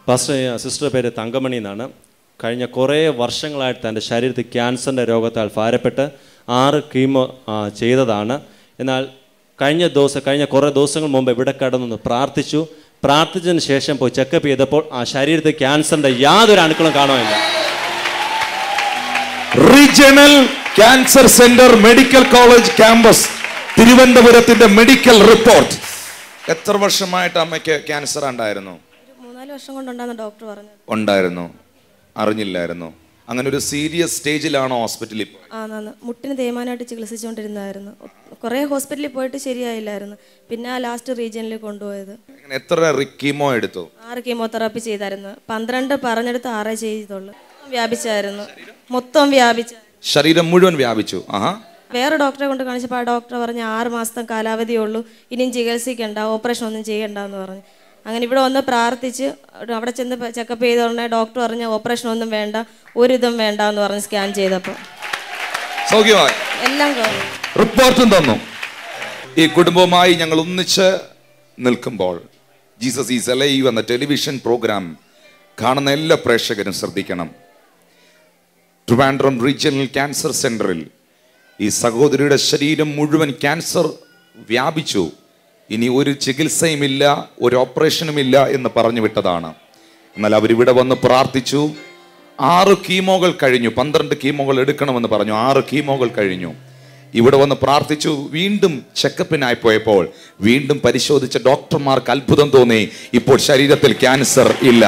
Pastor sister പേര് തങ്കമണി എന്നാണ്. കഴിഞ്ഞ കുറേ വർഷങ്ങളായിട്ട് തൻ്റെ ശരീരത്തിൽ ക്യാൻസറിൻ്റെ രോഗത്താൽ ഭാരപ്പെട്ട് 6 കീമോ ചെയ്തതാണ്. എന്നാൽ കഴിഞ്ഞ കുറേ ദിവസങ്ങൾ മുമ്പ് ഇവിടെ കടന്നു പ്രാർത്ഥിച്ചതിന് ശേഷം പോയി ചെക്കപ്പ് ചെയ്തപ്പോൾ ആ ശരീരത്തിൽ ക്യാൻസറിൻ്റെ യാതൊരു അണുക്കളും കാണുന്നില്ല. Regional cancer centre medical college campus തിരുവനന്തപുരത്തിന്റെ മെഡിക്കൽ റിപ്പോർട്ട്. എത്ര വർഷമായിട്ട് അമ്മയ്ക്ക് ക്യാൻസർ ഉണ്ടായിരുന്നു? 3-4 വർഷം കൊണ്ടുണ്ടായിരുന്നു ഡോക്ടർ പറഞ്ഞു. ഉണ്ടായിരുന്നു, അറിഞ്ഞില്ലായിരുന്നു. അങ്ങനെ ഒരു സീരിയസ് സ്റ്റേജിലാണോ ഹോസ്പിറ്റലിൽ? മുട്ടിന് തേയ്മാനമായിട്ട് ചികിത്സിച്ചുകൊണ്ടിരുന്നായിരുന്നു. കുറേ ഹോസ്പിറ്റലിൽ പോയിട്ട് ശരിയായില്ലായിരുന്നു. പിന്നെ ലാസ്റ്റ് റീജിയനിൽ കൊണ്ടുപോയത്. എത്ര കീമോ എടുത്തു? 6 കീമോതെറാപ്പി ചെയ്തായിരുന്നു. 12 പറഞ്ഞെടുത്ത് 6 ചെയ്തുള്ളൂ. വ്യാപിച്ചായിരുന്നു, മൊത്തം വ്യാപിച്ചു, ശരീരം മുഴുവൻ വ്യാപിച്ചു. വേറെ ഡോക്ടറെ കൊണ്ട് കാണിച്ചപ്പോൾ ആ ഡോക്ടർ പറഞ്ഞ് 6 മാസത്തെ കാലാവധിയുള്ളൂ, ഇനിയും ചികിത്സിക്കണ്ട, ഓപ്പറേഷൻ ഒന്നും ചെയ്യണ്ടെന്ന് പറഞ്ഞു. അങ്ങനെ ഇവിടെ വന്ന് പ്രാർത്ഥിച്ച് അവിടെ ചെന്ന് ചെക്കപ്പ് ചെയ്ത ഉടനെ ഡോക്ടർ പറഞ്ഞ ഓപ്പറേഷൻ ഒന്നും വേണ്ട, ഒരു ഇതും വേണ്ട എന്ന് പറഞ്ഞ് സ്കാൻ ചെയ്തപ്പോൾ എല്ലാം റിപ്പോർട്ടും തന്നു. ഈ കുടുംബവുമായി ഞങ്ങൾ ഒന്നിച്ച് നിൽക്കുമ്പോൾ ജീസസ് ഈസ് അലൈവ് എന്ന ടെലിവിഷൻ പ്രോഗ്രാം കാണുന്ന എല്ലാ പ്രേക്ഷകരും ശ്രദ്ധിക്കണം. ട്രിവാൻഡ്രം റീജിയണൽ ക്യാൻസർ സെന്ററിൽ ഈ സഹോദരിയുടെ ശരീരം മുഴുവൻ ക്യാൻസർ വ്യാപിച്ചു. ഇനി ഒരു ചികിത്സയുമില്ല, ഒരു ഓപ്പറേഷനുമില്ല എന്ന് പറഞ്ഞു വിട്ടതാണ്. എന്നാൽ അവരിവിടെ വന്ന് പ്രാർത്ഥിച്ചു. 6 കീമോകൾ കഴിഞ്ഞു. 12 കീമോകൾ എടുക്കണമെന്ന് പറഞ്ഞു. 6 കീമോകൾ കഴിഞ്ഞു. ഇവിടെ വന്ന് പ്രാർത്ഥിച്ചു. വീണ്ടും ചെക്കപ്പിനായി പോയപ്പോൾ വീണ്ടും പരിശോധിച്ച ഡോക്ടർമാർക്ക് അത്ഭുതം തോന്നി. ഇപ്പോൾ ശരീരത്തിൽ ക്യാൻസർ ഇല്ല.